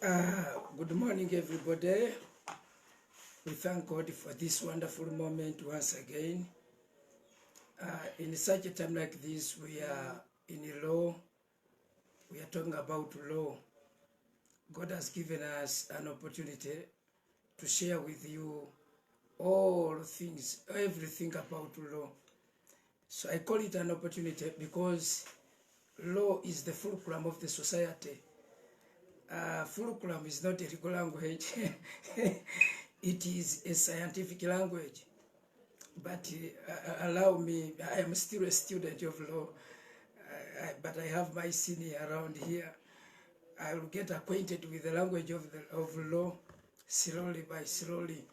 Good morning, everybody. We thank God for this wonderful moment once again. In such a time like this, we are in law. We are talking about law. God has given us an opportunity to share with you all things, everything about law. So I call it an opportunity because law is the fulcrum of the society. Fulcrum is not a legal language. It is a scientific language. But allow me, I am still a student of law, but I have my senior around here. I will get acquainted with the language of law slowly by slowly.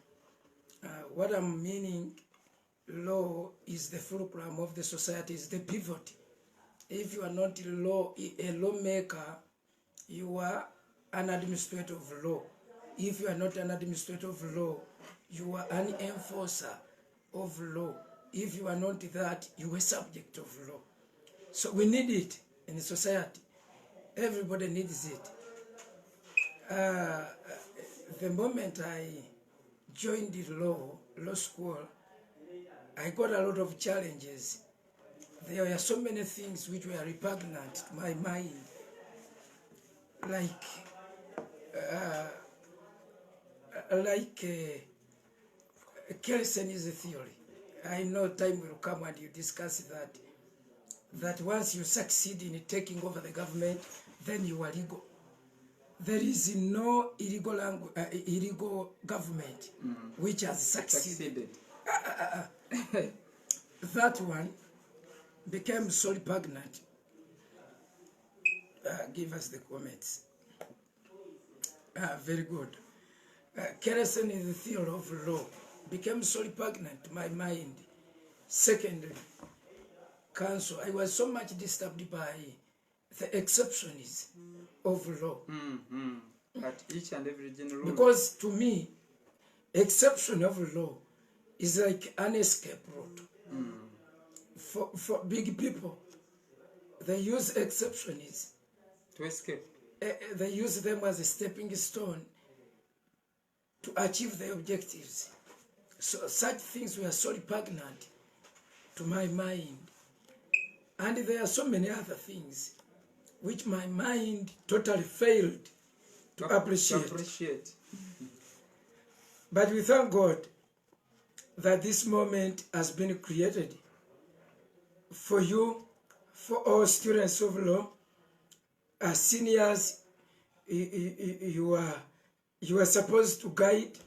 What I'm meaning, law is the fulcrum of the society, is the pivot. If you are not a lawmaker, you are an administrator of law. If you are not an administrator of law, you are an enforcer of law. If you are not that, you are subject of law. So we need it in society. Everybody needs it. The moment I joined the law school, I got a lot of challenges. There were so many things which were repugnant to my mind, like Kelsen's theory. I know time will come and you discuss that once you succeed in taking over the government, then you are legal. There is no illegal government which has succeeded. That one became so repugnant. Give us the comments. Very good. Kelsen is the theory of law became so repugnant to my mind. Secondly, counsel, I was so much disturbed by the exceptions of law. At each and every general rule. Because to me, exception of law is like an escape route. For big people, they use exceptions to escape. They use them as a stepping stone to achieve their objectives. So such things were so repugnant to my mind. And there are so many other things which my mind totally failed to appreciate. But we thank God that this moment has been created for you, for all students of law, as seniors. You are supposed to guide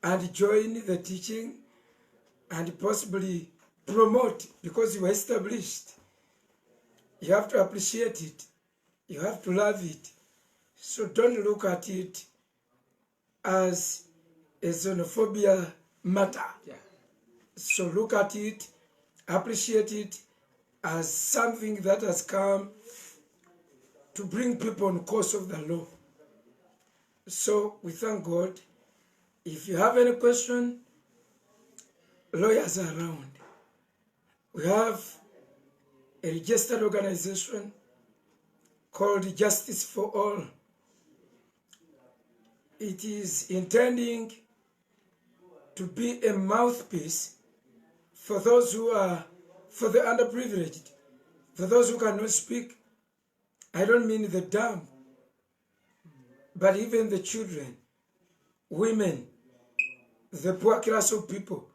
and join the teaching and possibly promote, because you are established. You have to appreciate it. You have to love it. So don't look at it as a xenophobia matter. Yeah. So look at it, appreciate it as something that has come to bring people on course of the law. So we thank God. If you have any question, lawyers are around. We have a registered organization called Justice for All. It is intending to be a mouthpiece for those who are, for the underprivileged, for those who cannot speak. I don't mean the dumb, but even the children, women, the poor class of people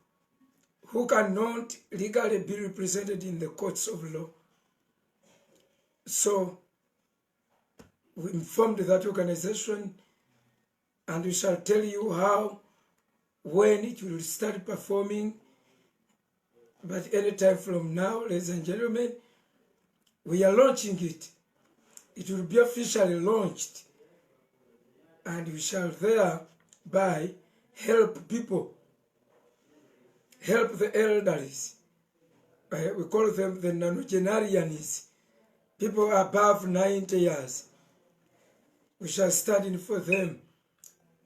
who cannot legally be represented in the courts of law. So we informed that organization, and we shall tell you how, when it will start performing. But anytime from now, ladies and gentlemen, we are launching it. It will be officially launched, and we shall thereby help people, help the elderlies. We call them the nonagenarians, people above 90 years. We shall stand in for them.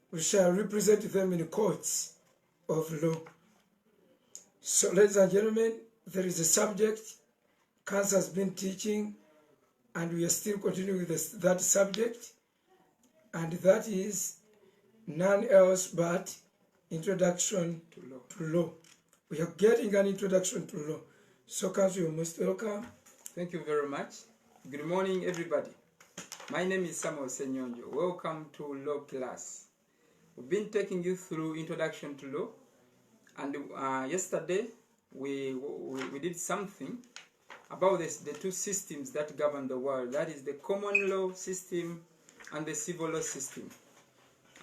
We shall represent them in courts of law. So, ladies and gentlemen, there is a subject Cancer has been teaching, and we are still continuing with that subject. and that is none else but introduction To law. to law. We are getting an introduction to law. So, Council, you're most welcome. Thank you very much. Good morning, everybody. My name is Samuel Senyonjo. Welcome to Law Class. We've been taking you through Introduction to Law, and yesterday we did something about the two systems that govern the world. That is the common law system and the civil law system.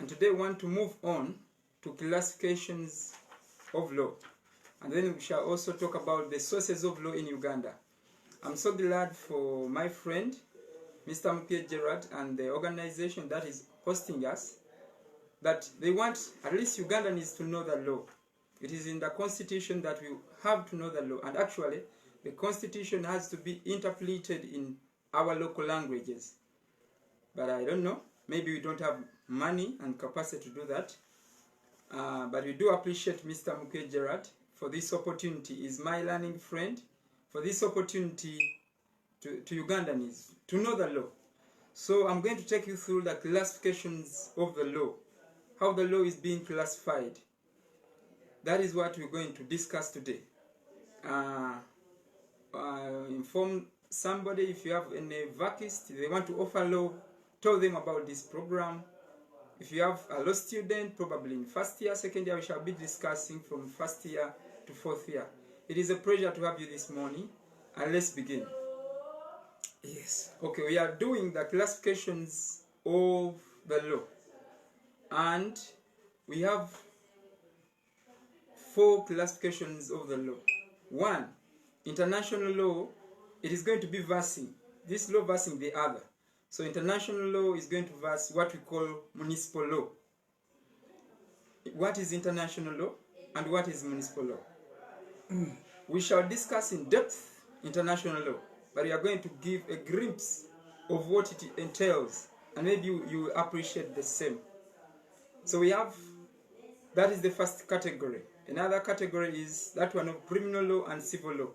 And today we want to move on to classifications of law. And then we shall also talk about the sources of law in Uganda. I'm so glad for my friend, Mr. Mupie Gerard, and the organization that is hosting us, that they want at least Ugandans to know the law. It is in the constitution that we have to know the law. And actually, the constitution has to be interpreted in our local languages. But I don't know. Maybe we don't have money and capacity to do that. But we do appreciate Mr. Mupie Gerard for this opportunity. He's my learning friend. For this opportunity to Ugandans to know the law. So I'm going to take you through the classifications of the law, how the law is being classified. That is what we're going to discuss today. Inform somebody if you have any vacist, they want to offer law, tell them about this program. If you have a law student, probably in first year, second year, we shall be discussing from first year to fourth year. It is a pleasure to have you this morning, and let's begin. Yes. Okay, we are doing the classifications of the law, and we have 4 classifications of the law. 1, international law. It is going to be versing. This law versing the other. So international law is going to verse what we call municipal law. What is international law and what is municipal law? We shall discuss in depth international law, but we are going to give a glimpse of what it entails, and maybe you appreciate the same. So we have, that is the first category. Another category is that one of criminal law and civil law.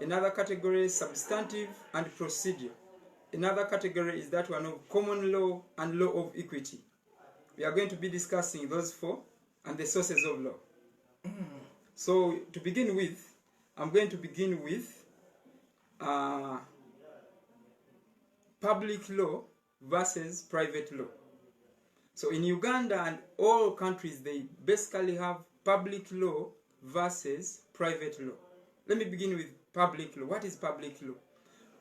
Another category is substantive and procedure. Another category is that one of common law and law of equity. We are going to be discussing those 4 and the sources of law. So to begin with, I'm going to begin with public law versus private law. So in Uganda and all countries, they basically have public law versus private law. Let me begin with public law. What is public law?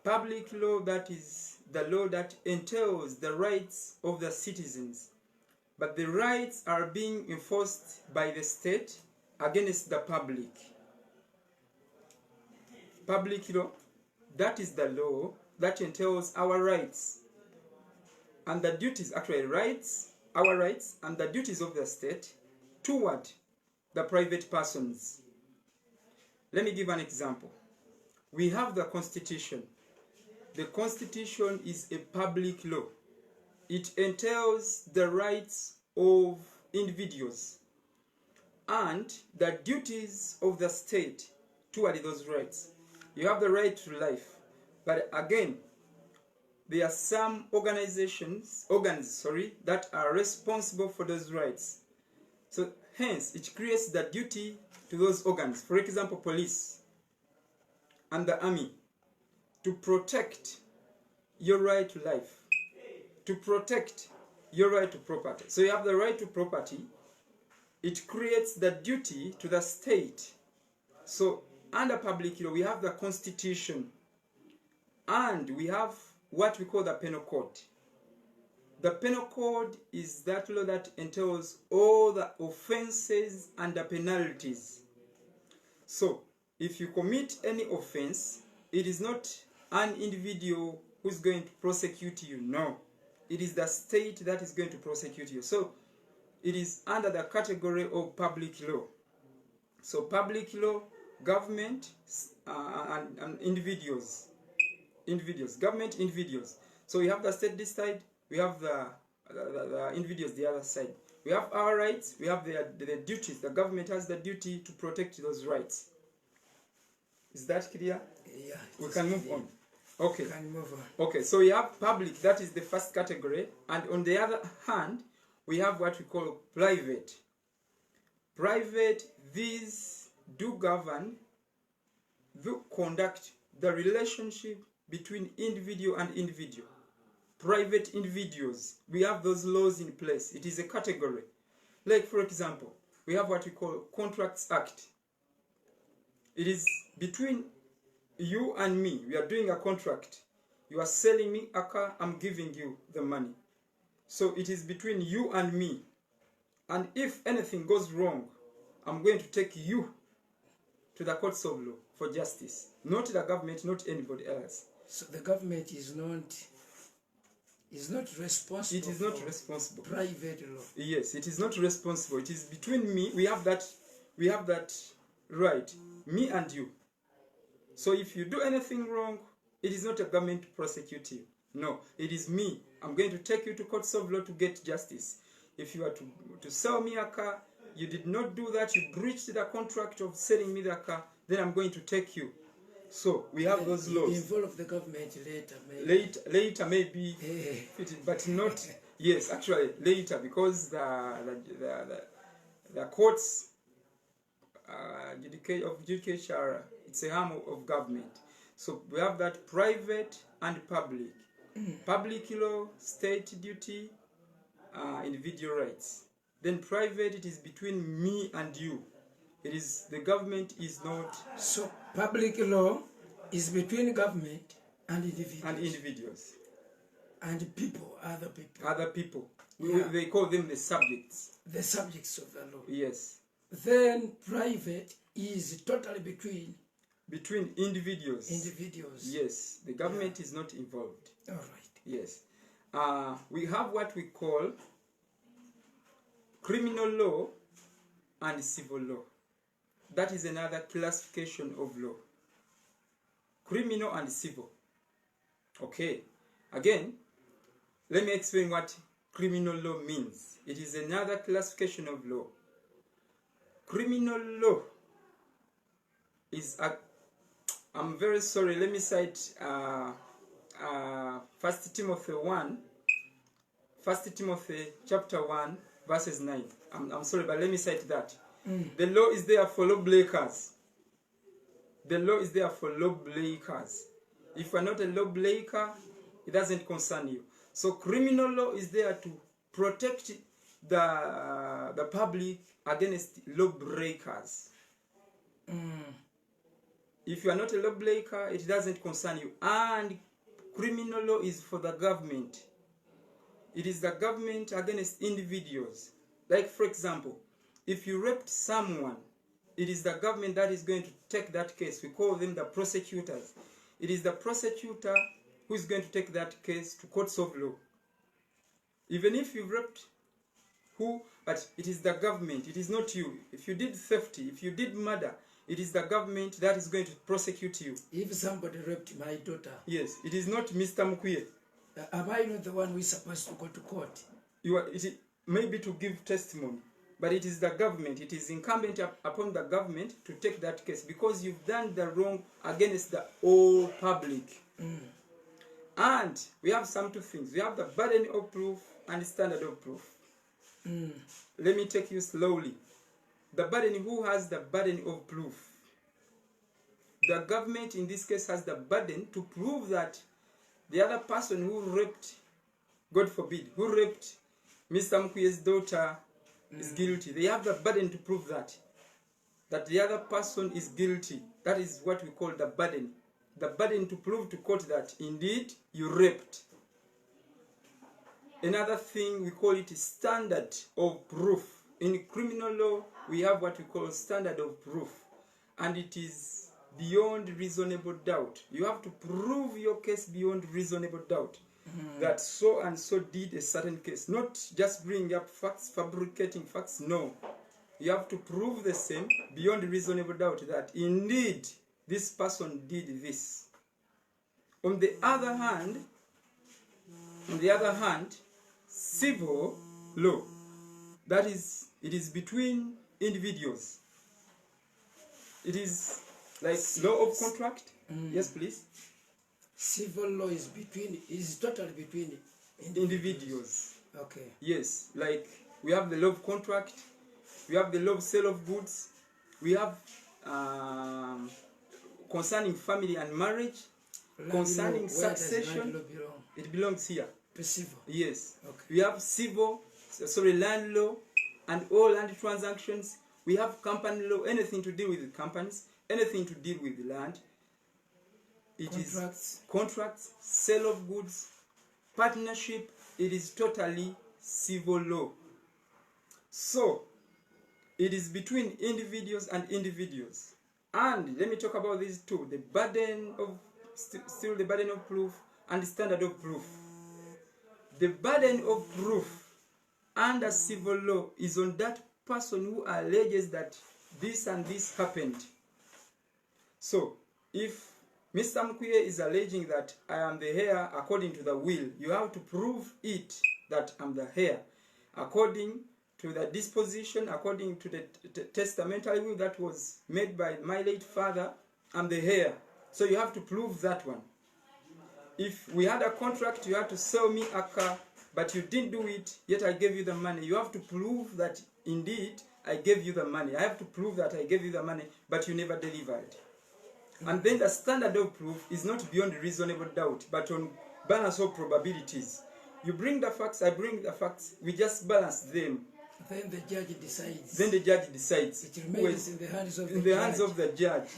Public law, that is the law that entails the rights of the citizens, but the rights are being enforced by the state against the public. Public law, that is the law that entails our rights and the duties, actually rights, our rights and the duties of the state toward the private persons. Let me give an example. We have the Constitution. The Constitution is a public law. It entails the rights of individuals and the duties of the state toward those rights. You have the right to life, but again, there are some organs, that are responsible for those rights. So hence, it creates the duty to those organs. For example, police and the army, to protect your right to life, to protect your right to property. So you have the right to property. It creates the duty to the state. So under public law, we have the Constitution, and we have what we call the Penal Code. The Penal Code is that law that entails all the offenses and the penalties. So if you commit any offense, it is not an individual who's going to prosecute you. No, it is the state that is going to prosecute you. So it is under the category of public law. So public law, government and individuals, government, individuals. So we have the state this side, we have the individuals the other side. We have our rights, we have the duties. The government has the duty to protect those rights. Is that clear? Yeah. We can move on. Okay. Can move on. Okay, so we have public, that is the first category, and on the other hand, we have what we call private. Private, these do govern, do conduct the relationship between individual and individual. Private individuals, we have those laws in place. It is a category. Like, for example, we have what we call Contracts Act. It is between you and me. We are doing a contract. You are selling me a car, I'm giving you the money. So it is between you and me. And if anything goes wrong, I'm going to take you to the courts of law for justice. Not the government, not anybody else. So the government is not responsible. It is not for responsible. private law. Yes, it is not responsible. It is between me. We have that right, me and you. So if you do anything wrong, it is not a government to prosecute you. No, it is me. I'm going to take you to courts of law to get justice. If you are to sell me a car, you did not do that, you breached the contract of selling me the car, then I'm going to take you. So we have those laws. Involve the government later, maybe. Later maybe, but not. Yes, actually later, because the courts judicial, it's a arm of government. So we have that private and public. Public law, state duty, individual rights. Then private, it is between me and you. It is, the government is not. So public law is between government and individuals. And individuals. And people, other people. Other people. Yeah. They call them the subjects. The subjects of the law. Yes. Then private is totally between individuals. individuals. Yes. The government is not involved. All right. Yes. We have what we call criminal law and civil law. That is another classification of law. Criminal and civil. Okay. Again, let me explain what criminal law means. It is another classification of law. Criminal law is I'm very sorry, let me cite 1 Timothy chapter 1 verses 9. I'm sorry, but let me cite that. The law is there for lawbreakers. The law is there for lawbreakers. If you are not a lawbreaker, it doesn't concern you. So criminal law is there to protect the public against lawbreakers. If you are not a lawbreaker, it doesn't concern you. And criminal law is for the government. It is the government against individuals. Like, for example, if you raped someone, it is the government that is going to take that case. We call them the prosecutors. It is the prosecutor who is going to take that case to courts of law. Even if you raped but it is the government, it is not you. If you did theft, if you did murder, it is the government that is going to prosecute you. If somebody raped my daughter, yes, it is not Mr. Mukuye. Am I not the one who is supposed to go to court? Maybe to give testimony, but it is the government. It is incumbent upon the government to take that case because you've done the wrong against the whole public. And we have some two things. We have the burden of proof and standard of proof. Let me take you slowly. The burden, who has the burden of proof? The government in this case has the burden to prove that the other person who raped, God forbid, who raped Mr. Mukuye's daughter is guilty. They have the burden to prove that the other person is guilty. That is what we call the burden. The burden to prove to court that indeed you raped. Another thing, we call it standard of proof. In criminal law, we have what we call standard of proof. And it is beyond reasonable doubt. You have to prove your case beyond reasonable doubt. That so and so did a certain case. Not just bring up facts, fabricating facts. No. You have to prove the same beyond reasonable doubt that indeed this person did this. On the other hand, civil law, that is, it is between individuals. It is like law of contract. Yes, please. Civil law is totally between individuals. Okay. Yes, like we have the law of contract, we have the law of sale of goods, we have concerning family and marriage, Land concerning law, where does succession. land law belong? It belongs here. To civil. Yes. Okay. We have land law and all land transactions. We have company law, anything to deal with companies, anything to deal with land. It is contracts, sale of goods, partnership. It is totally civil law. So, it is between individuals and individuals. And let me talk about these two, the burden of, still the burden of proof and the standard of proof. The burden of proof under civil law is on that person who alleges that this and this happened. So, if Mr. Mkuye is alleging that I am the heir according to the will, you have to prove it that I'm the heir. According to the disposition, according to the testamentary will that was made by my late father, I'm the heir. So you have to prove that one. If we had a contract, you had to sell me a car, but you didn't do it, yet I gave you the money. You have to prove that indeed I gave you the money. I have to prove that I gave you the money, but you never delivered. And then the standard of proof is not beyond reasonable doubt, but on balance of probabilities. You bring the facts, I bring the facts, we just balance them. Then the judge decides. Then the judge decides. It remains in the hands of hands of the judge.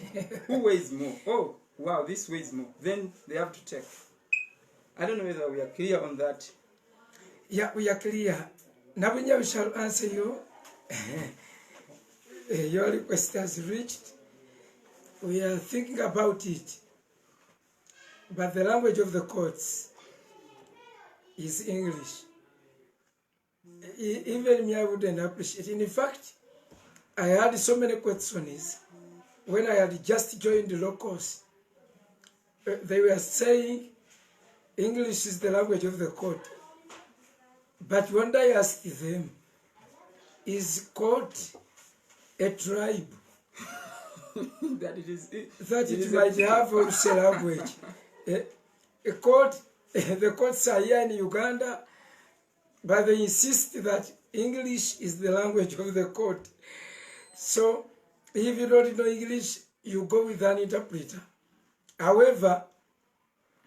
Who weighs more? Oh, wow, this weighs more. Then they have to check. I don't know whether we are clear on that. Yeah, we are clear. Nabunya, we shall answer you. Your request has reached. We are thinking about it. But the language of the courts is English. Even me, I wouldn't appreciate it. In fact, I had so many questions when I had just joined the law course. They were saying English is the language of the court. But when I asked them, is court a tribe? That it is. It might have also language. A court, the courts are here in Uganda, but they insist that English is the language of the court. So, if you don't know English, you go with an interpreter. However,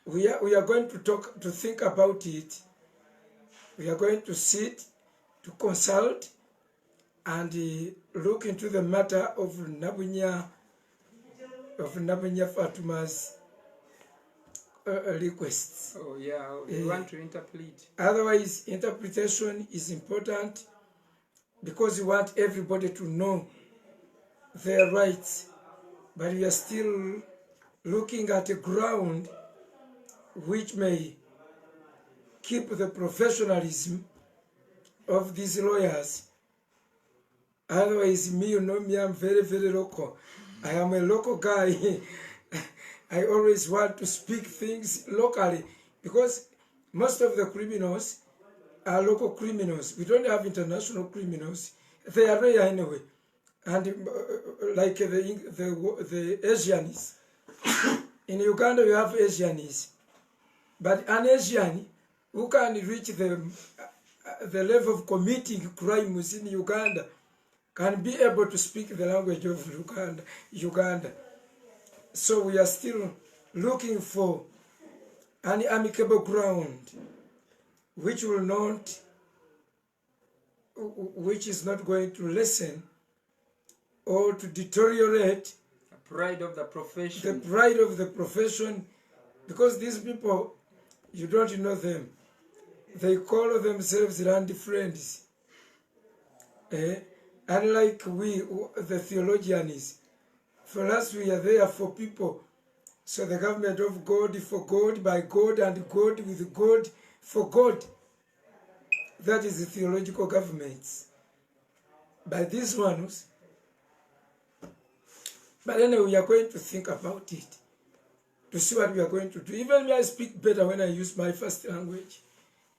we are going to think about it. We are going to sit, to consult, and look into the matter of Nabunya Fatuma's requests. Oh yeah, we want to interpret. Otherwise, interpretation is important because we want everybody to know their rights. But we are still looking at a ground which may keep the professionalism of these lawyers. Otherwise, me, you know me, I'm very, very local. I am a local guy. I always want to speak things locally because most of the criminals are local criminals. We don't have international criminals. They are rare anyway. And like the Asians. In Uganda, we have Asians. But an Asian who can reach the level of committing crimes in Uganda can be able to speak the language of Uganda. So we are still looking for an amicable ground which is not going to lessen or to deteriorate the pride of the profession. The pride of the profession, because these people, you don't know them. They call themselves land friends. Unlike we, the theologians, for us we are there for people. So the government of God for God, by God, and God with God for God. That is the theological governments. By these ones. But anyway, we are going to think about it. To see what we are going to do. Even me, I speak better when I use my first language.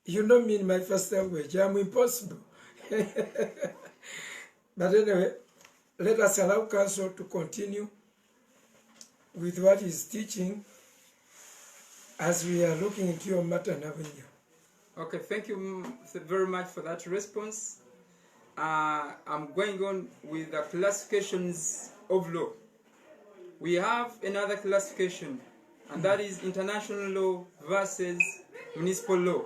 You know me in my first language. I'm impossible. But anyway, let us allow counsel to continue with what he's teaching. as we are looking into your matter, Navinyo. Okay, thank you very much for that response. I'm going on with the classifications of law. We have another classification, and that is international law versus municipal law.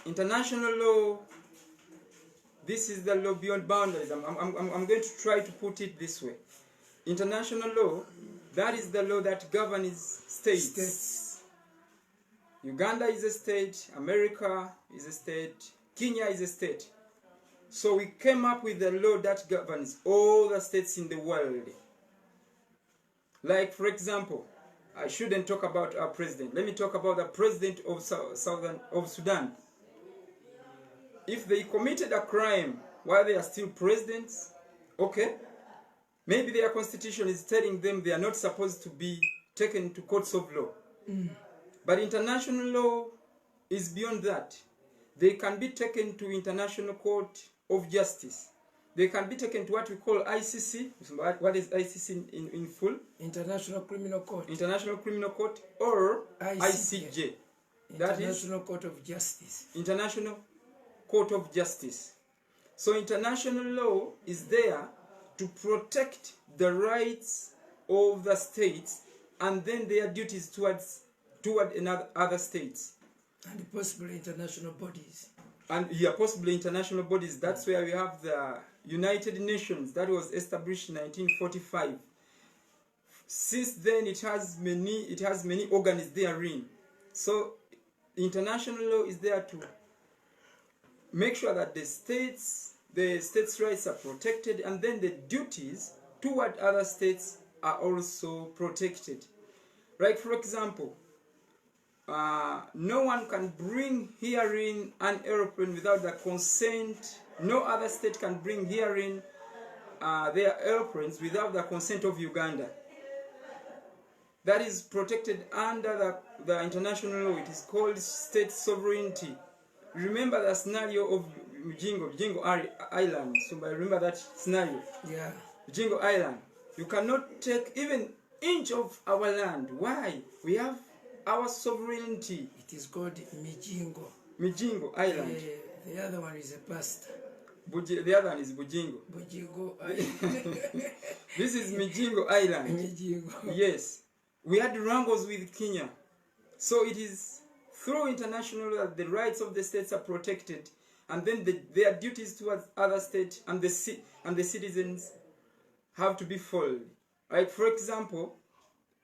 International law, this is the law beyond boundaries. I'm going to try to put it this way. International law, that is the law that governs states. Uganda is a state, America is a state, Kenya is a state. So we came up with a law that governs all the states in the world. Like, for example, I shouldn't talk about our president. Let me talk about the president of Sudan. If they committed a crime while they are still presidents, okay, maybe their constitution is telling them they are not supposed to be taken to courts of law. But international law is beyond that. They can be taken to International Court of Justice. They can be taken to what we call ICC. What is ICC in full? International Criminal Court. International Criminal Court, or ICJ. International Court of Justice. International Court of Justice. So international law is there to protect the rights of the states and then their duties toward other states. And possibly international bodies. And yeah, possibly international bodies. That's where we have the United Nations that was established in 1945. Since then, it has many organs therein. So international law is there to make sure that the states' rights are protected, and then the duties toward other states are also protected. Like, for example, no one can bring herein an aeroplane without the consent. No other state can bring herein their airplanes without the consent of Uganda. That is protected under the international law. It is called state sovereignty. Remember the scenario of Mujingo Island. So I remember that scenario. Yeah. Mujingo Island. You cannot take even inch of our land. Why? We have our sovereignty. It is called Mijingo. Mijingo Island. The other one is a pastor. The other one is Bujingo. Bujingo Island. This is Mijingo Island. Mijingo. Yes. We had wrangles with Kenya. So it is through international that the rights of the states are protected, and then their duties towards other states and the citizens have to be followed. Like, for example,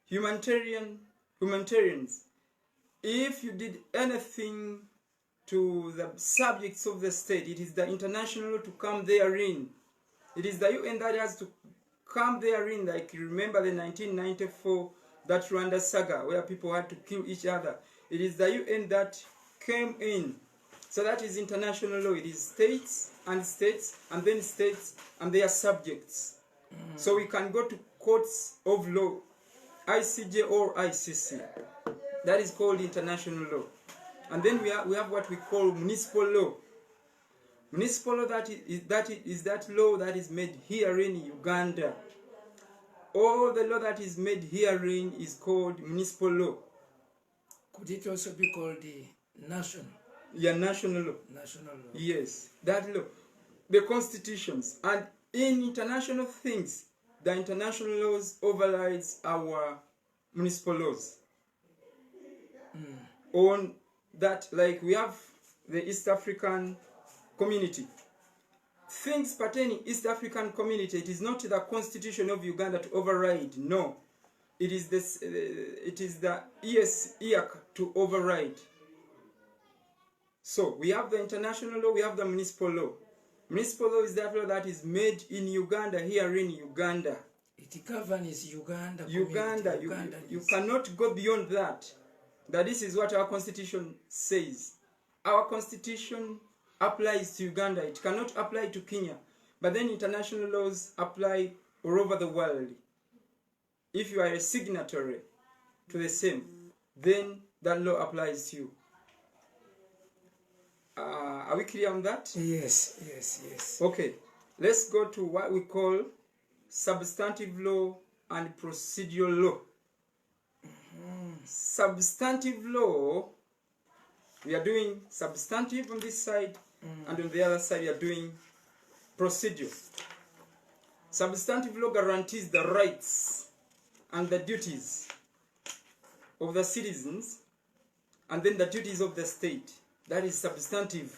humanitarians. If you did anything to the subjects of the state, it is the international law to come therein. It is the UN that has to come therein. Like, you remember the 1994 that Rwanda saga where people had to kill each other. It is the UN that came in. So that is international law. It is states, and then states and their subjects. So we can go to courts of law, ICJ or ICC. That is called international law. And then we have what we call municipal law. Municipal law, that is that law that is made here in Uganda. All the law that is made herein is called municipal law. Could it also be called the national? Yeah, national law. National law. Yes, that law. The constitutions. And in international things, the international laws overrides our municipal laws. On that, like we have the East African community. Things pertaining East African community, it is not the constitution of Uganda to override. No, it is the EAC to override. So we have the international law, we have the municipal law. Municipal law is that law that is made in Uganda, here in Uganda. It governs Uganda. Uganda. You cannot go beyond that. That this is what our constitution says. Our constitution applies to Uganda. It cannot apply to Kenya. But then international laws apply all over the world. If you are a signatory to the same, then that law applies to you. Are we clear on that? Yes. Okay. Let's go to what we call substantive law and procedural law. Substantive law, we are doing substantive on this side, and on the other side we are doing procedure. Substantive law guarantees the rights and the duties of the citizens, and then the duties of the state. That is substantive.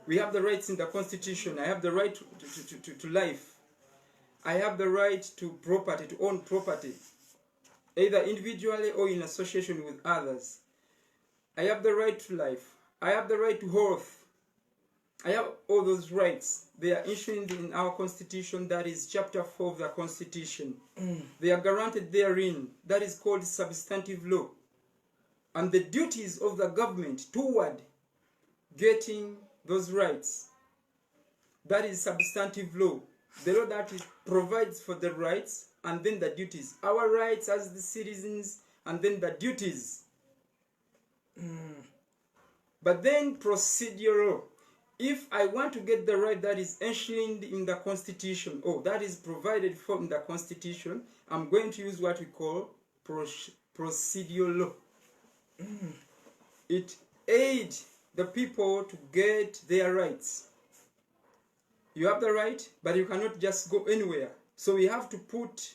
We have the rights in the Constitution. I have the right to life. I have the right to property, to own property, either individually or in association with others. I have the right to life. I have the right to health. I have all those rights. They are enshrined in our Constitution. That is chapter 4 of the Constitution. They are guaranteed therein. That is called substantive law. And the duties of the government toward getting those rights, that is substantive law. The law that provides for the rights and then the duties. Our rights as the citizens and then the duties. But then procedural. If I want to get the right that is enshrined in the Constitution, or that is provided for in the Constitution, I'm going to use what we call procedural law. It aids the people to get their rights. You have the right, but you cannot just go anywhere. So we have to put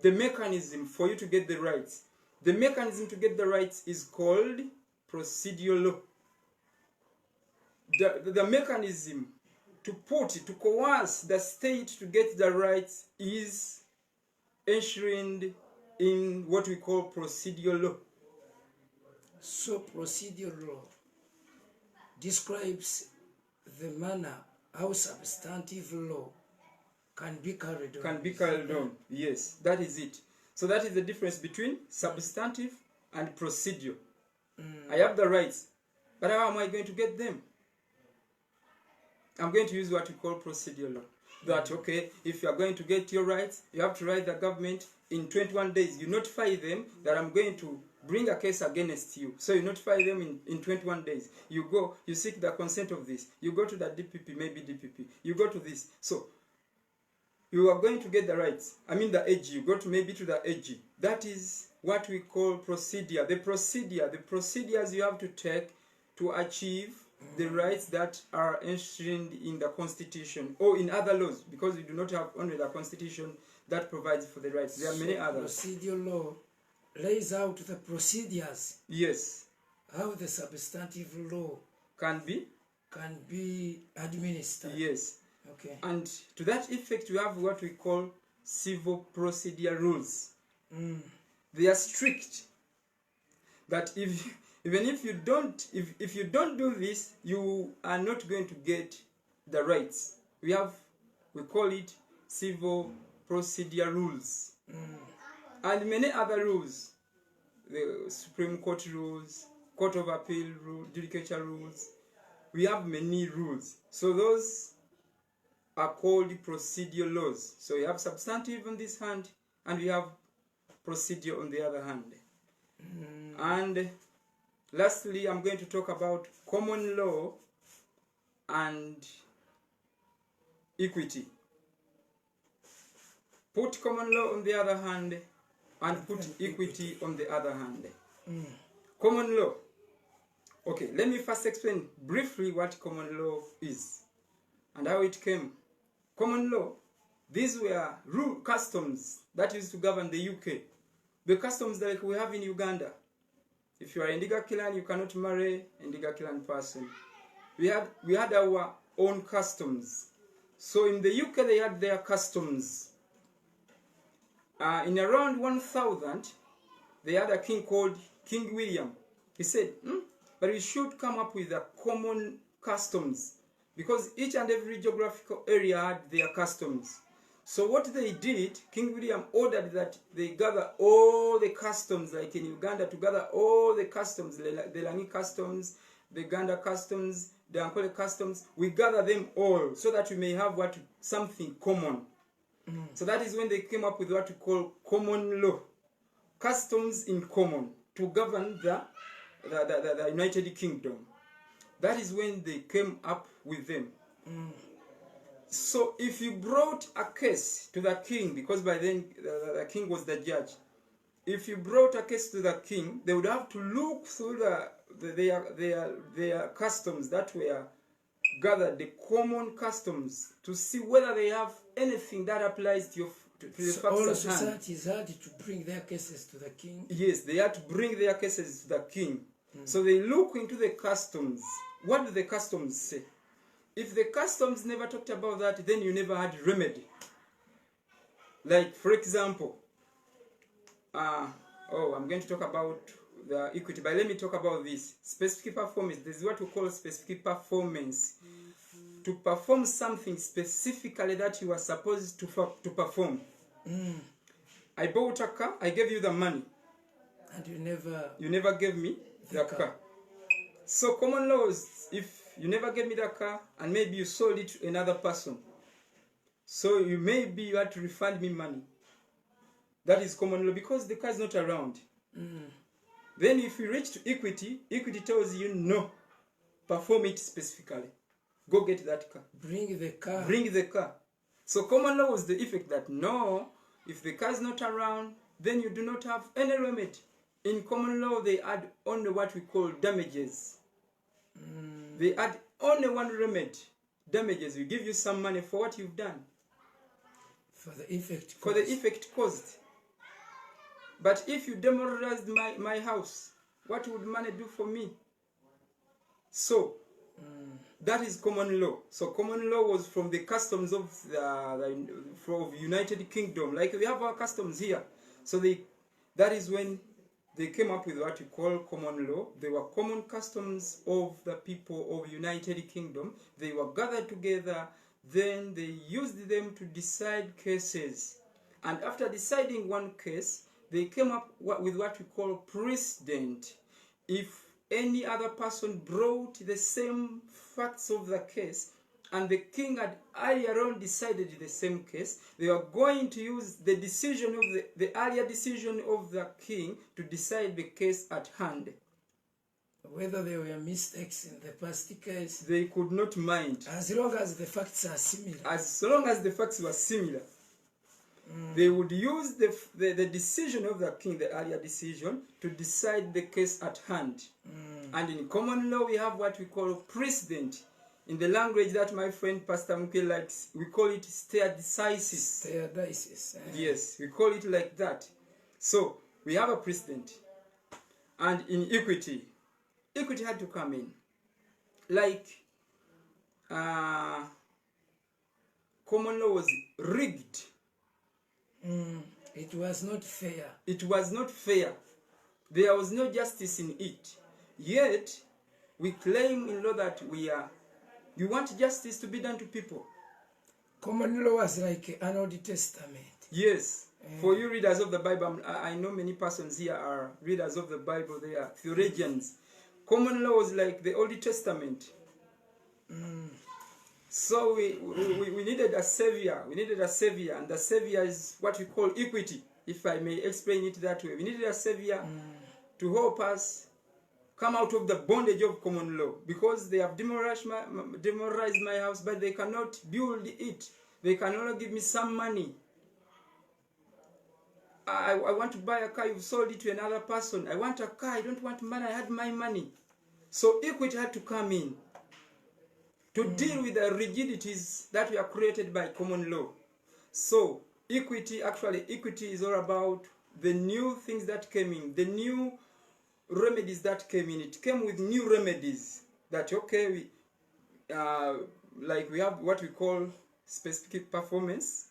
the mechanism for you to get the rights. The mechanism to get the rights is called procedural law. The mechanism to coerce the state to get the rights is enshrined in what we call procedural law. So procedural law describes the manner how substantive law can be carried on. Can be carried on, yes, that is it. So that is the difference between substantive and procedure. I have the rights, but how am I going to get them? I'm going to use what we call procedural law. That, okay, if you are going to get your rights, you have to write the government in 21 days. You notify them that I'm going to bring a case against you. So you notify them in 21 days. You go, you seek the consent of this. You go to the DPP, maybe DPP. You go to this. So you are going to get the rights. I mean the AG. You go to maybe to the AG. That is what we call procedure. The procedures you have to take to achieve the rights that are enshrined in the Constitution or in other laws, because we do not have only the Constitution that provides for the rights. There are many others. Procedural law lays out the procedures. Yes. How the substantive law can be administered. Yes. Okay. And to that effect, we have what we call civil procedure rules. They are strict. That even if you don't do this, you are not going to get the rights. We call it civil procedure rules. And many other rules, the Supreme Court rules, Court of Appeal rules, Judicature rules. We have many rules. So those are called procedural laws. So we have substantive on this hand, and we have procedure on the other hand. And lastly, I'm going to talk about common law and equity. Put common law on the other hand and put equity on the other hand. Common law. Okay, let me first explain briefly what common law is and how it came. Common law, these were customs that used to govern the UK. The customs like we have in Uganda. If you are a Ndiga Kilan, you cannot marry a Ndiga Kilan person. We had our own customs. So in the UK, they had their customs. In around 1000, they had a king called King William. He said, but we should come up with a common customs, because each and every geographical area had their customs. So what they did, King William ordered that they gather all the customs, like in Uganda, to gather all the customs, the Langi customs, the Ganda customs, the Ankole customs. We gather them all so that we may have something common. So that is when they came up with what we call common law, customs in common, to govern the United Kingdom. That is when they came up with them. So if you brought a case to the king, because by then the king was the judge, if you brought a case to the king, they would have to look through their customs that were gathered, the common customs, to see whether they have anything that applies to the So all facts at hand. societies had to bring their cases to the king. Yes, they had to bring their cases to the king. So they look into the customs. What do the customs say? If the customs never talked about that, then you never had remedy. Like, for example, I'm going to talk about the equity, but let me talk about this. Specific performance. This is what we call specific performance. To perform something specifically that you are supposed to perform. I bought a car, I gave you the money. And you never gave me the car. So common law is, if you never gave me the car and maybe you sold it to another person, so you had to refund me money. That is common law because the car is not around. Then if you reach to equity, equity tells you no, perform it specifically. Go get that car. Bring the car. Bring the car. So common law was the effect that no, if the car is not around, then you do not have any remedy. In common law, they add only what we call damages. They add only one remedy. Damages. We give you some money for what you've done. For the effect caused. For the effect caused. But if you demoralized my house, what would money do for me? So, that is common law. So common law was from the customs of the United Kingdom. Like we have our customs here. So that is when they came up with what we call common law. They were common customs of the people of United Kingdom. They were gathered together. Then they used them to decide cases. And after deciding one case, they came up with what we call precedent. If any other person brought the same facts of the case and the king had earlier on decided the same case, they are going to use the decision of the earlier decision of the king to decide the case at hand. Whether there were mistakes in the past case, they could not mind. As long as the facts are similar. As long as the facts were similar. They would use the decision of the king, the earlier decision, to decide the case at hand. And in common law, we have what we call precedent. In the language that my friend Pastor Mke likes, we call it stare decisis. Stare decisis. Yes, we call it like that. So, we have a precedent. And in equity had to come in. Like, common law was rigged. It was not fair. It was not fair. There was no justice in it. Yet, we claim in law that we want justice to be done to people. Common law was like an Old Testament. Yes. For you readers of the Bible, I know many persons here are readers of the Bible. They are theologians. Common law was like the Old Testament. So we needed a savior. We needed a savior, and the savior is what we call equity, if I may explain it that way. We needed a savior to help us come out of the bondage of common law, because they have demoralized my house, but they cannot build it. They can only give me some money. I want to buy a car, you've sold it to another person. I want a car, I don't want money, I had my money. So equity had to come in to deal with the rigidities that were created by common law. So equity is all about the new things that came in, the new remedies that came in. It came with new remedies that, okay, we have what we call specific performance,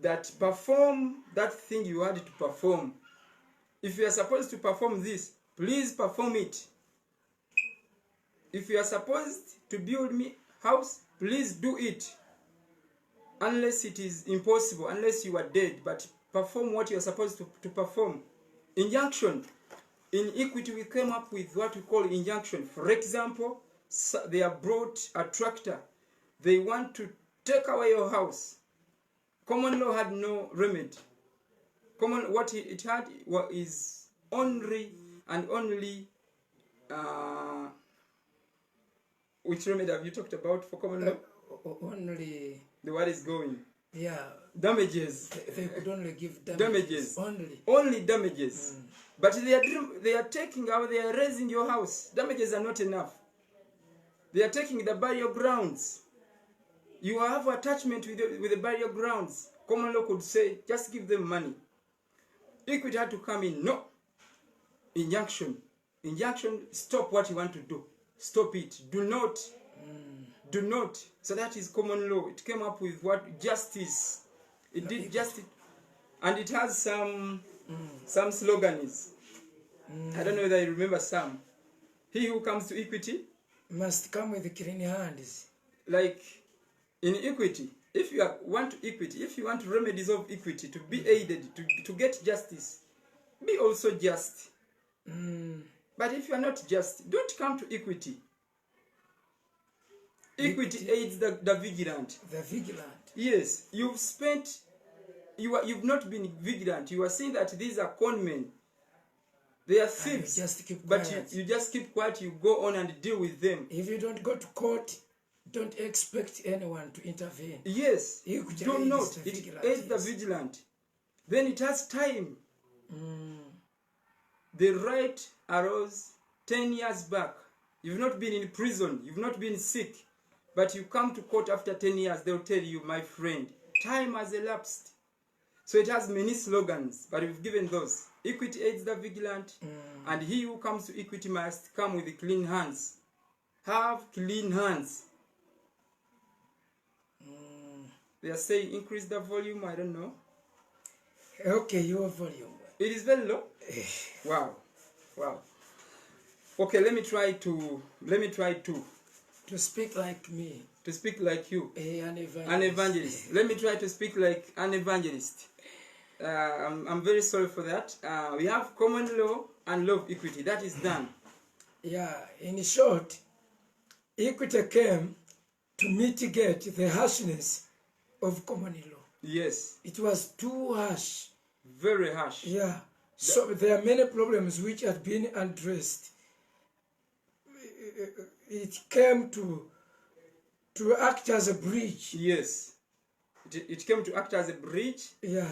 that perform that thing you had to perform. If you are supposed to perform this, please perform it. If you are supposed to build me house, please do it. Unless it is impossible, unless you are dead, but perform what you are supposed to perform. Injunction. In equity, we came up with what we call injunction. For example, they have brought a tractor. They want to take away your house. Common law had no remedy. What it had is only and only. Which remedy have you talked about for common law? Only the word is going. Yeah, Damages. they could only give Damages. only. Only damages. But they are taking out, they are raising your house. Damages are not enough. They are taking the burial grounds. You have attachment with the burial grounds. Common law could say, just give them money. Equity had to come in. No. Injunction. Injunction, stop what you want to do. Stop it. Do not. Do not. So that is common law. It came up with what? Justice. It did justice. And it has some slogans. I don't know whether you remember some. He who comes to equity Must come with clean hands. like in equity, if you want equity, if you want remedies of equity to be aided, to get justice, be also just. But if you are not just, don't come to equity. Equity aids the vigilant. The vigilant. Yes, you've not been vigilant. You are saying that these are con men. They are thieves. You just keep but quiet. you just keep quiet, you go on and deal with them. If you don't go to court, don't expect anyone to intervene. Yes, Equity do aids not. the It vigilant, aids the yes. vigilant. Then it has time. The right arose 10 years back. You've not been in prison. You've not been sick. But you come to court after 10 years, they'll tell you, my friend, time has elapsed. So it has many slogans, but we've given those. Equity aids the vigilant, and he who comes to equity must come with clean hands. Have clean hands. They are saying increase the volume, I don't know. Okay, your volume. It is very low. Wow. Wow. Okay, let me try to To speak like me. speak like you. An evangelist. An evangelist. Let me try to speak like an evangelist. I'm very sorry for that. We have common law and law of equity. That is done. Yeah, in short, equity came to mitigate the harshness of common law. Yes. It was too harsh. Very harsh. Yeah. So there are many problems which had been addressed. It came to act as a bridge. Yes. It came to act as a bridge. Yeah.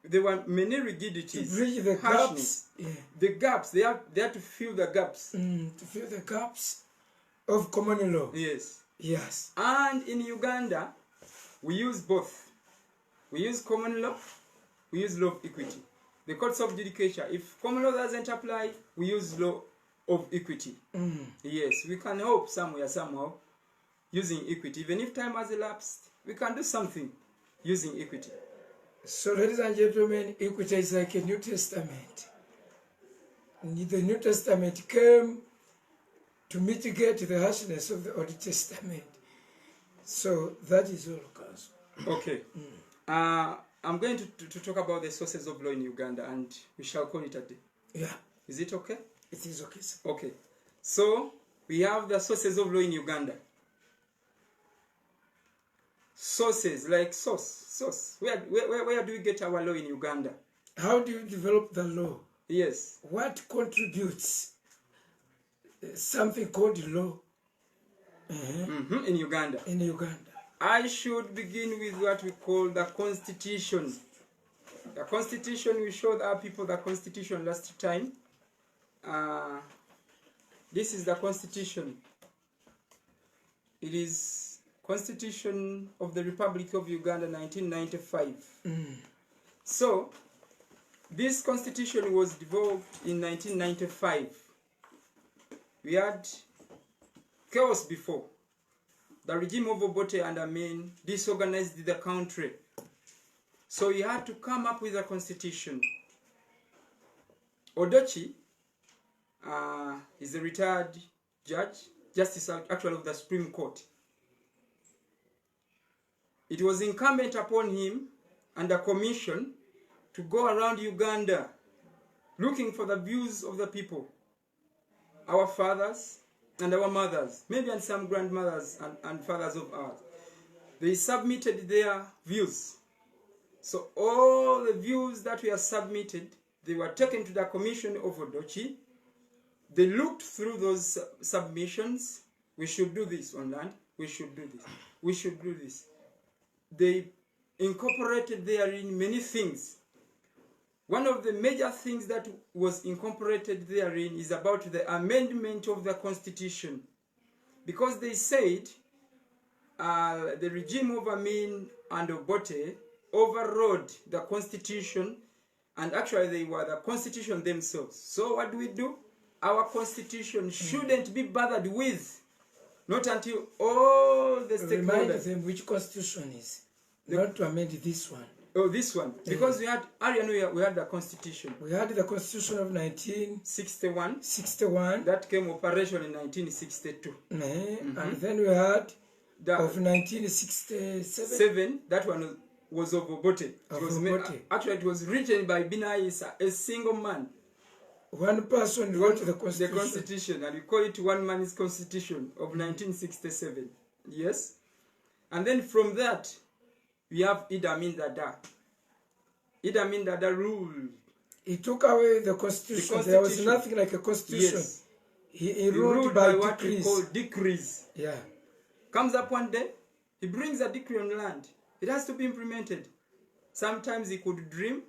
There were many To rigidities. bridge the harshness. gaps. Yeah. The gaps. They have to fill the gaps. To fill the gaps of common law. Yes. Yes. And in Uganda, we use both. We use common law, we use law of equity. The courts of judicature, if common law doesn't apply, we use law of equity. Yes, we can hope somehow, using equity. Even if time has elapsed, we can do something using equity. So, ladies and gentlemen, equity is like a New Testament. The New Testament came to mitigate the harshness of the Old Testament. So, that is all, guys. Okay. I'm going to talk about the sources of law in Uganda, and we shall call it a day. Yeah, Is it okay? it is okay, sir. Okay. So, we have the sources of law in Uganda. Sources, like source. Where do we get our law in Uganda? How do you develop the law? Yes. What contributes something called law In Uganda. in Uganda? I should begin with what we call the Constitution. The Constitution, we showed our people the Constitution last time. This is the Constitution. It is Constitution of the Republic of Uganda, 1995. So, this Constitution was developed in 1995. We had chaos before. The regime of Obote and Amin disorganized the country. So he had to come up with a constitution. Odochi is a retired justice actually of the Supreme Court. It was incumbent upon him and a commission to go around Uganda looking for the views of the people, our fathers and our mothers, maybe and some grandmothers and fathers of ours. They submitted their views. So all the views that were submitted, they were taken to the commission of Odochi. They looked through those submissions. We should do this on land. We should do this. We should do this. They incorporated therein many things. One of the major things that was incorporated therein is about the amendment of the Constitution. Because they said the regime of Amin and Obote overrode the Constitution, and actually they were the Constitution themselves. So what do? Our Constitution shouldn't be bothered with, not until all the Remind stakeholders. them which constitution is. Not to amend this one. Oh, this one. Because we had earlier we had the Constitution. We had the Constitution of 1961. 61. That came operation in 1962. And then we had of 1967. That one was of Obote. Actually, it was written by Bina Isa, a single man. One person wrote the Constitution. The Constitution, and we call it one man's Constitution of 1967. Yes? And then from that, we have Idi Amin Dada. Idi Amin Dada ruled. He took away the Constitution. There was nothing like a Constitution. Yes. He ruled by what we decrees. call decrees. Yeah. Comes up one day, he brings a decree on land. It has to be implemented. Sometimes he could dream,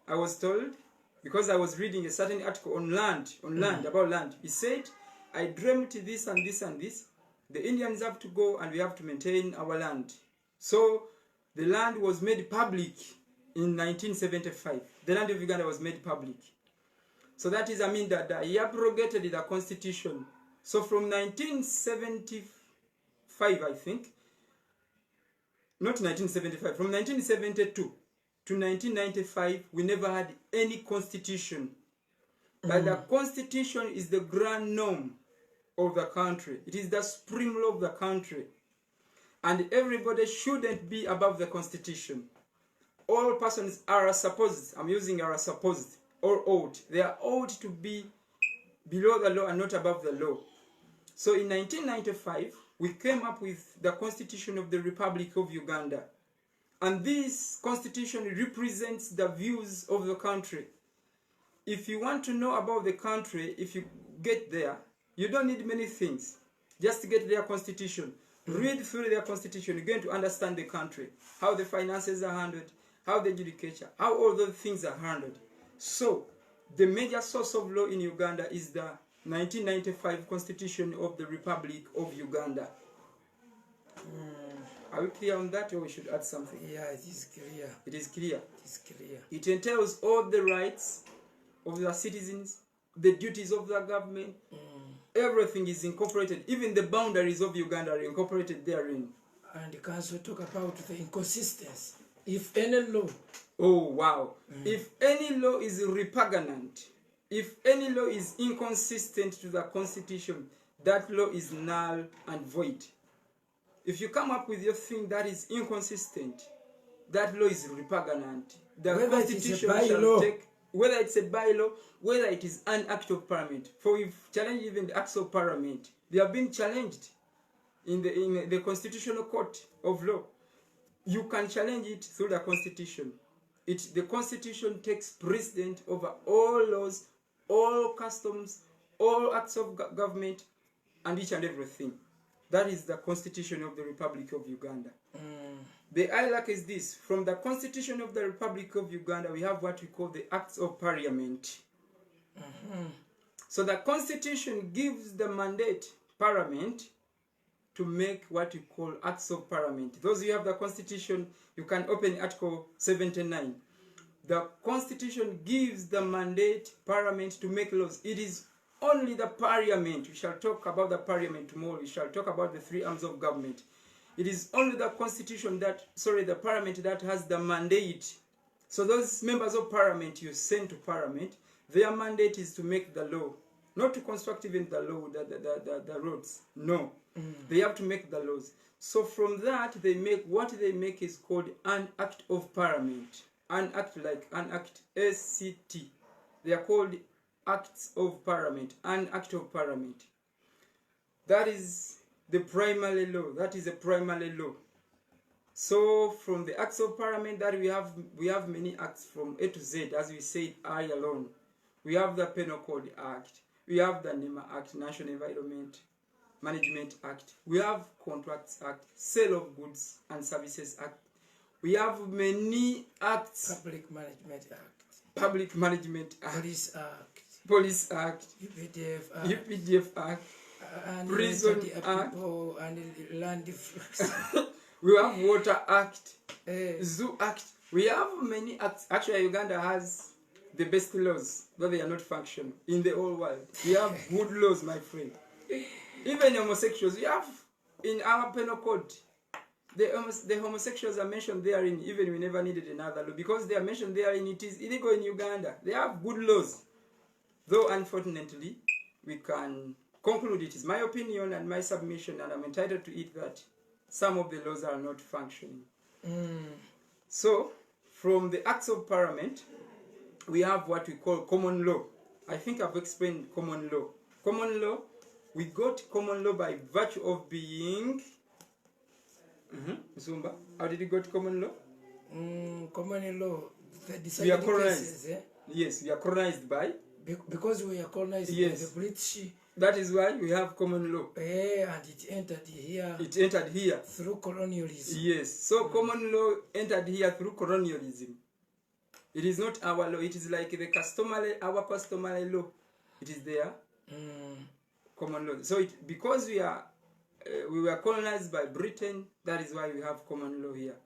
I was told, because I was reading a certain article on land, about land. He said, I dreamt this and this and this. The Indians have to go and we have to maintain our land. So the land was made public in 1975. The land of Uganda was made public. So that is, I mean, that he abrogated the Constitution. So from 1975, I think, not 1975, from 1972 to 1995, we never had any constitution. But the Constitution is the grand norm of the country. It is the supreme law of the country. And everybody shouldn't be above the Constitution. All persons are supposed, I'm using are supposed, or ought. They are ought to be below the law and not above the law. So in 1995, we came up with the Constitution of the Republic of Uganda. And this Constitution represents the views of the country. If you want to know about the country, if you get there, you don't need many things. Just to get their Constitution. Read through their Constitution, you're going to understand the country. How the finances are handled, how the education, how all those things are handled. So, the major source of law in Uganda is the 1995 Constitution of the Republic of Uganda. Are we clear on that, or we should add something? Yeah, it is clear. It is clear. It is clear. It entails all the rights of the citizens, the duties of the government. Everything is incorporated. Even the boundaries of Uganda are incorporated therein. And you can also talk about the inconsistency. If any law... Oh, wow. If any law is repugnant, if any law is inconsistent to the Constitution, that law is null and void. If you come up with your thing that is inconsistent, that law is repugnant. The Whether Constitution it is a shall bylaw, take, whether it's a bylaw, whether it is an act of parliament. For we've challenged even the acts of parliament. They have been challenged in the Constitutional Court of Law. You can challenge it through the Constitution. The Constitution takes precedent over all laws, all customs, all acts of government, and each and everything. That is the Constitution of the Republic of Uganda. The ILAC is this. From the Constitution of the Republic of Uganda, we have what we call the Acts of Parliament. So the Constitution gives the mandate, Parliament, to make what we call Acts of Parliament. Those who have the Constitution, you can open Article 79. The Constitution gives the mandate, Parliament, to make laws. It is only the Parliament. We shall talk about the Parliament tomorrow. We shall talk about the three arms of government. It is only the Constitution the Parliament that has the mandate. So those members of Parliament you send to Parliament, their mandate is to make the law. Not to construct even the law, the roads. No. They have to make the laws. So from that, what they make is called an Act of Parliament. An Act like an Act, ACT. They are called Acts of Parliament, an Act of Parliament. That is the primary law. That is a primary law. So from the Acts of Parliament that we have many acts from A to Z, as we said, I alone. We have the Penal Code Act. We have the NEMA Act, National Environment Management Act. We have Contracts Act, Sale of Goods and Services Act. We have many acts. Public Management Act, Public Management Act, Police Act, Police Act, UPDF Act, UPDF Act, and Prison related Act. people and land use. We have Water Act, Eh, Zoo Act. We have many acts. Actually, Uganda has the best laws, though they are not functional in the whole world. We have good laws, my friend. Even homosexuals, we have in our penal code. The homosexuals are mentioned therein, even we never needed another law. Because they are mentioned therein, it is illegal in Uganda. They have good laws. Though, unfortunately, we can conclude, it is my opinion and my submission, and I'm entitled to it, that some of the laws are not functioning. So, from the Acts of Parliament, we have what we call common law. I think I've explained common law. Common law, we got common law by virtue of being... Zumba, how did you go to common law? common law, the We are decided colonized. cases, eh? Yes, we are colonized by. Because we are colonized Yes. by the British, That is why we have common law. and it entered here It entered here. through colonialism. Yes, so common law entered here through colonialism. It is not our law. It is like the customary, our customary law. It is there, common law. So because we were colonized by Britain, that is why we have common law here.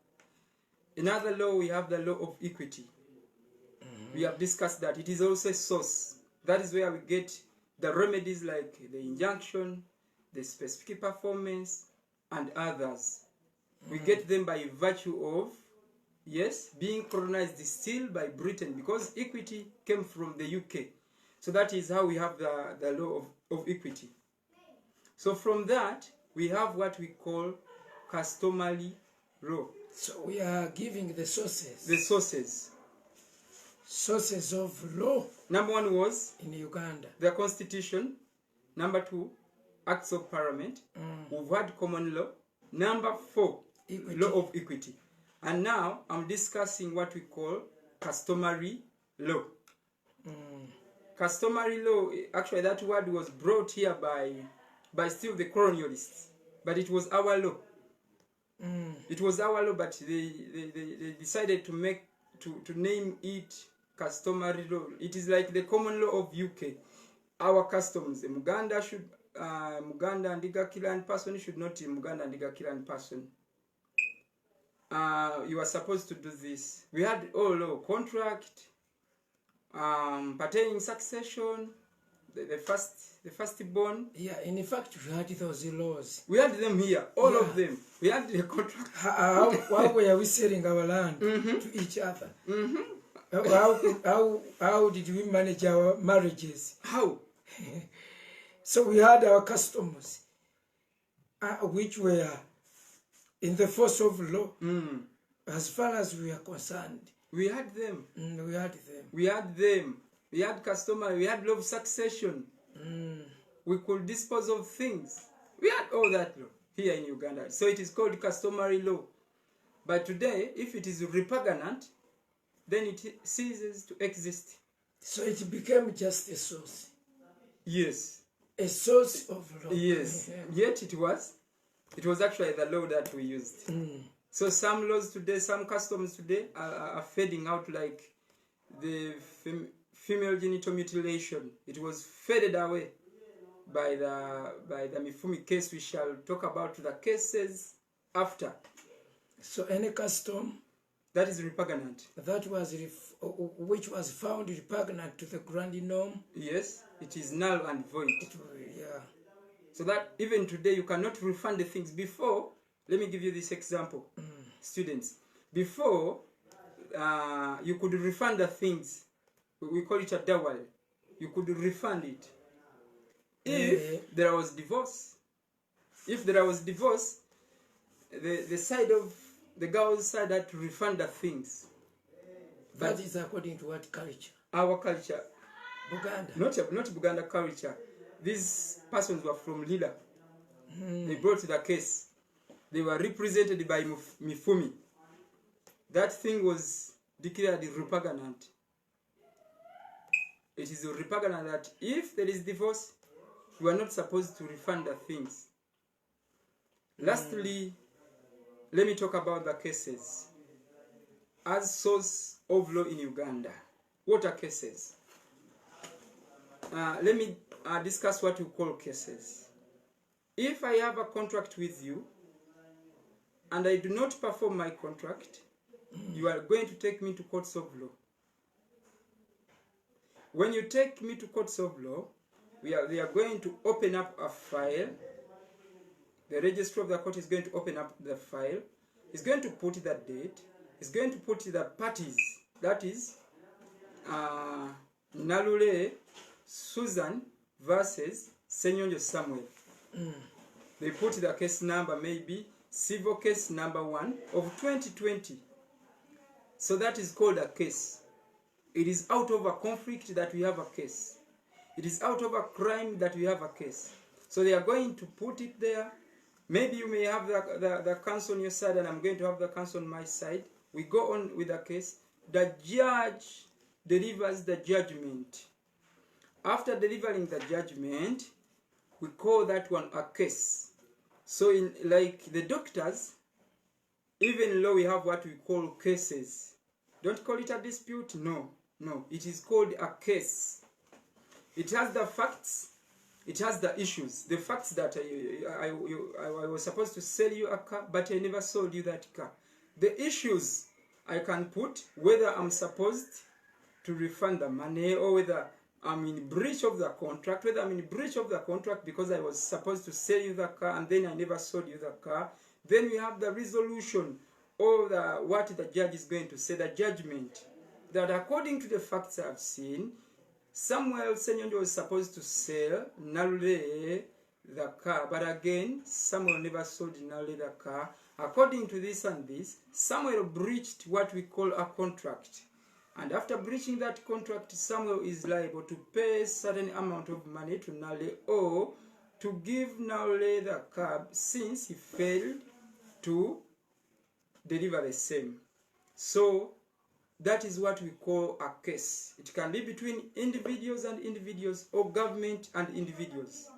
Another law, we have the law of equity. We have discussed that. It is also a source. That is where we get the remedies like the injunction, the specific performance, and others. We get them by virtue of, yes, being colonized still by Britain, because equity came from the UK. So that is how we have the law of equity. So from that, we have what we call customary law. So we are giving the sources. The sources. Sources of law Number one was in Uganda. the Constitution. Number two, Acts of Parliament. We've had common law. Number four, Equity. law of equity. And now I'm discussing what we call customary law. Customary law, actually that word was brought here by still the colonialists. But it was our law. It was our law, but they decided to name it customary law. It is like the common law of UK. Our customs, the Muganda and Ndiga Kilan person should not be Muganda and Ndiga Kilan person. You are supposed to do this. We had law, contract, pertaining succession, the firstborn. Yeah, in fact, we had those laws. We had them here, all Yeah. of them. We had the contract. How were we selling our land to each other? How did we manage our marriages? How? So we had our customs, which were in the force of law. As far as we are concerned, We had them. we had them. We had them. We had customary. We had law of succession. We could dispose of things. We had all that law here in Uganda. So it is called customary law. But today, if it is repugnant, then it ceases to exist. So it became just a source. Yes. A source of law. Yes. Yet it was actually the law that we used. So some laws today, some customs today are fading out, like the female genital mutilation. It was faded away by the Mifumi case. We shall talk about the cases after. So any custom That is repugnant. that was which was found repugnant to the grand norm, Yes, it is null and void. yeah. So that even today you cannot refund the things. Before, let me give you this example, students. Before, you could refund the things. We call it a dowry. You could refund it if there was divorce. If there was divorce, the side of the girl's side had to refund the things. That is according to what culture? Our culture, Buganda. not Buganda culture. These persons were from Lila. They brought the case. They were represented by Mifumi. That thing was declared repugnant. It is repugnant that if there is divorce, you are not supposed to refund the things. Lastly, let me talk about the cases. as source of law in Uganda. What are cases? Let me discuss what we call cases. If I have a contract with you and I do not perform my contract, you are going to take me to courts of law. When you take me to courts of law, they are going to open up a file. The registrar of the court is going to open up the file. He's going to put the date. He's going to put the parties. That is, Nalule Susan versus Senyonjo Samuel. They put the case number, maybe civil case number 1 of 2020. So that is called a case. It is out of a conflict that we have a case. It is out of a crime that we have a case. So they are going to put it there. Maybe you may have the counsel on your side and I'm going to have the counsel on my side. We go on with the case. The judge delivers the judgment. After delivering the judgment, we call that one a case. So in like the doctors, even in law we have what we call cases. Don't call it a dispute. No. It is called a case. It has the facts. It has the issues. The facts that I was supposed to sell you a car, but I never sold you that car. The issues I can put whether I'm supposed to refund the money or whether I'm in breach of the contract, whether I'm in breach of the contract because I was supposed to sell you the car and then I never sold you the car. Then we have the resolution or what the judge is going to say, the judgment. That according to the facts I've seen, Samuel Senyonjo was supposed to sell Nalule the car, but again, Samuel never sold Nalule the car. According to this and this, Samuel breached what we call a contract. And after breaching that contract, Samuel is liable to pay a certain amount of money to Nalule or to give Nalule the car since he failed to deliver the same. So that is what we call a case. It can be between individuals and individuals or government and individuals.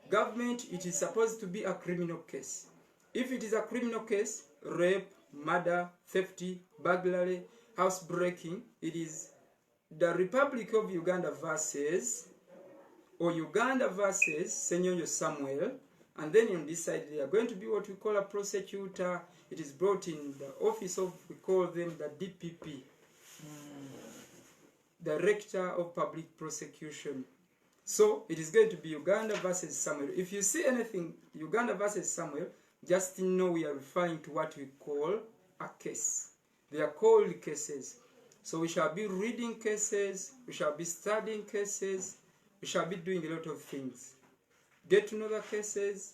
Government, it is supposed to be a criminal case. If it is a criminal case, rape, murder, theft, burglary, housebreaking, it is the Republic of Uganda versus Senyonjo Samuel. And then on this side, they are going to be what we call a prosecutor. It is brought in the office of, we call them the DPP, Director of Public Prosecution. So it is going to be Uganda versus Samuel. If you see anything, Uganda versus Samuel, just know we are referring to what we call a case. They are called cases. So we shall be reading cases, we shall be studying cases, we shall be doing a lot of things. Get to know the cases,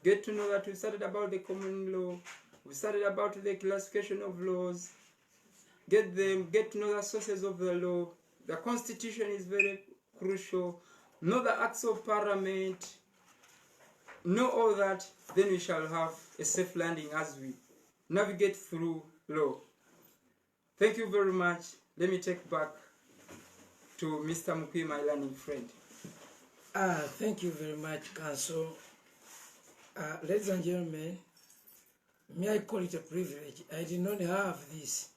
get to know that we studied about the common law, we studied about the classification of laws, get to know the sources of the law. The constitution is very crucial. Know the acts of parliament, know all that, then we shall have a safe landing as we navigate through law. Thank you very much. Let me take back to Mr. Mukwi, my learning friend. Thank you very much, Counsel. Ladies and gentlemen, may I call it a privilege? I did not have this.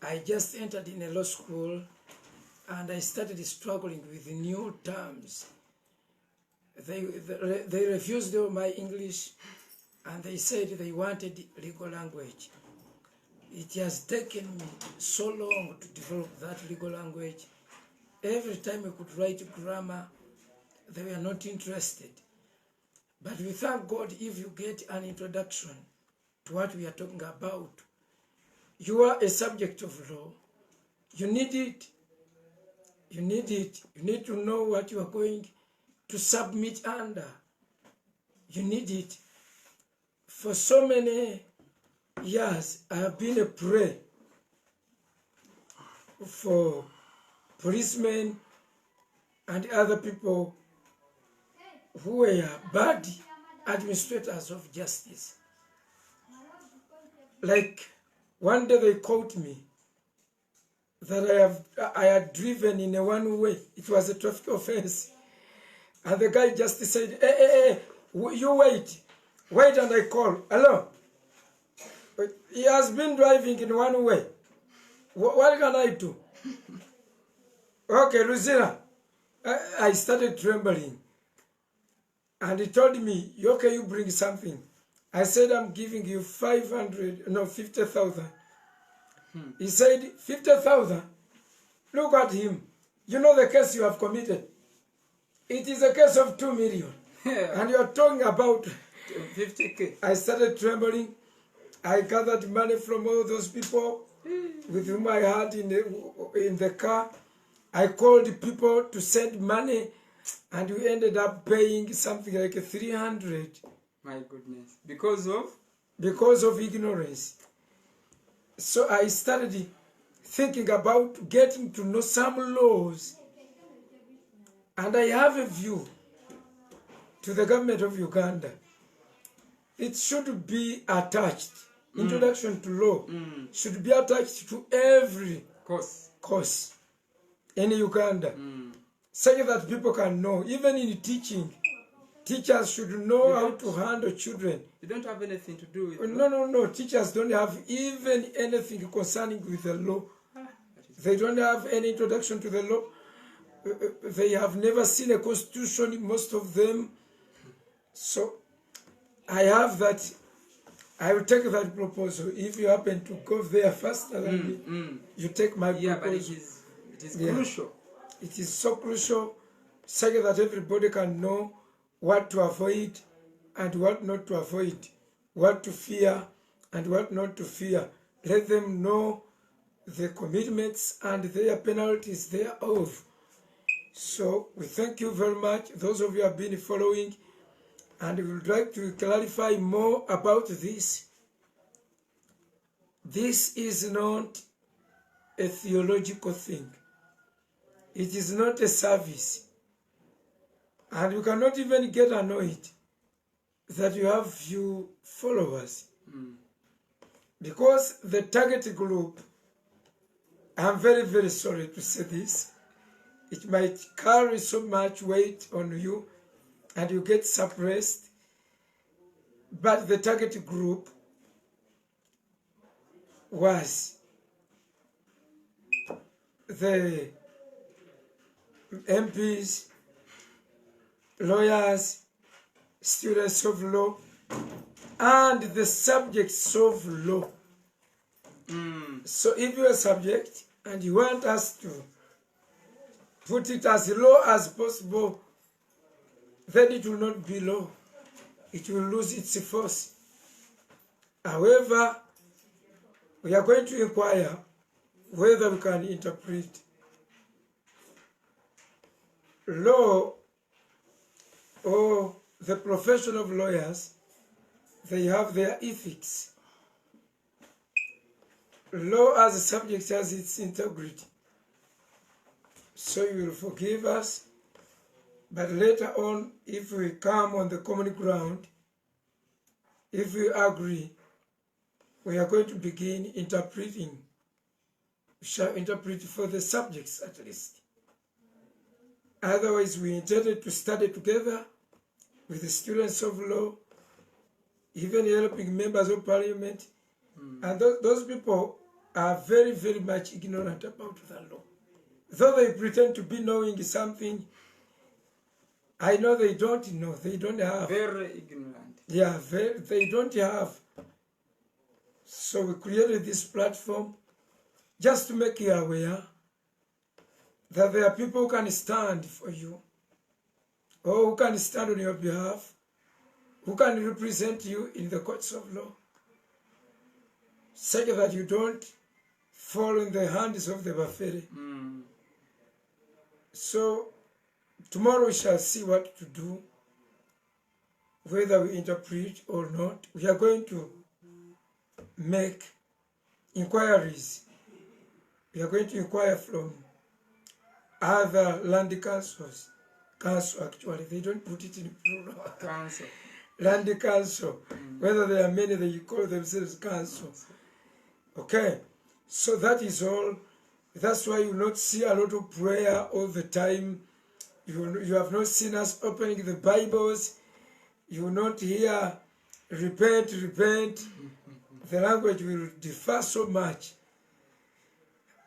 I just entered in a law school and I started struggling with new terms. They refused my English and they said they wanted legal language. It has taken me so long to develop that legal language. Every time I could write grammar, they were not interested. But we thank God if you get an introduction to what we are talking about. You are a subject of law. You need it. You need it. You need to know what you are going to submit under. You need it. For so many years, I have been a prey for policemen and other people who were bad administrators of justice. Like one day they caught me that I had driven in a one way. It was a traffic offense. And the guy just said, hey, you wait. Wait, and I call. Hello? He has been driving in one way. What can I do? Okay, Lucina. I started trembling. And he told me, okay, you bring something. I said, I'm giving you 50,000. He said, 50,000? Look at him. You know the case you have committed. It is a case of 2 million. And you're talking about 50K. I started trembling. I gathered money from all those people with whom I had in the car. I called people to send money, and we ended up paying something like 300. My goodness. Because of? Because of ignorance. So I started thinking about getting to know some laws. And I have a view to the government of Uganda. It should be attached. Introduction to law should be attached to every course in Uganda. Such that people can know. Even in teaching, teachers should know how to handle children. You don't have anything to do with No. Teachers don't have even anything concerning with the law. They don't have any introduction to the law. They have never seen a constitution, most of them. So I have that. I will take that proposal. If you happen to go there faster than me, you take my proposal. But it is crucial. It is so crucial, such that everybody can know what to avoid and what not to avoid, what to fear and what not to fear. Let them know the commitments and their penalties thereof. So we thank you very much, those of you who have been following, and we would like to clarify more about this. This is not a theological thing. It is not a service. And you cannot even get annoyed that you have few followers. Because the target group, I'm very, very sorry to say this, it might carry so much weight on you and you get suppressed. But the target group was the MPs, lawyers, students of law, and the subjects of law. So if you're a subject and you want us to put it as low as possible, then it will not be low. It will lose its force. However, we are going to inquire whether we can interpret law, or the profession of lawyers. They have their ethics. Law as a subject has its integrity. So you will forgive us. But later on, if we come on the common ground, if we agree, we are going to begin interpreting. We shall interpret for the subjects at least. Otherwise, we intended to study together with the students of law, even helping members of parliament. And those people are very, very much ignorant about the law. Though they pretend to be knowing something, I know they don't know. They don't have. Very ignorant. Yeah, they don't have. So we created this platform just to make you aware that there are people who can stand for you, or who can stand on your behalf, who can represent you in the courts of law, such that you don't fall in the hands of the Bafere. So tomorrow we shall see what to do, whether we interpret or not. We are going to make inquiries. We are going to inquire from other land councils. Council, actually, they don't put it in plural. Council. Land council. Whether there are many, they call themselves council. Okay, so that is all. That's why you will not see a lot of prayer all the time. You have not seen us opening the Bibles. You will not hear repent, repent. The language will differ so much.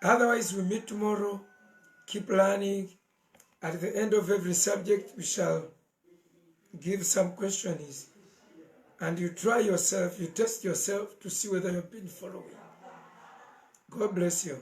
Otherwise, we meet tomorrow. Keep learning. At the end of every subject, we shall give some questions. And you try yourself, you test yourself to see whether you've been following. God bless you.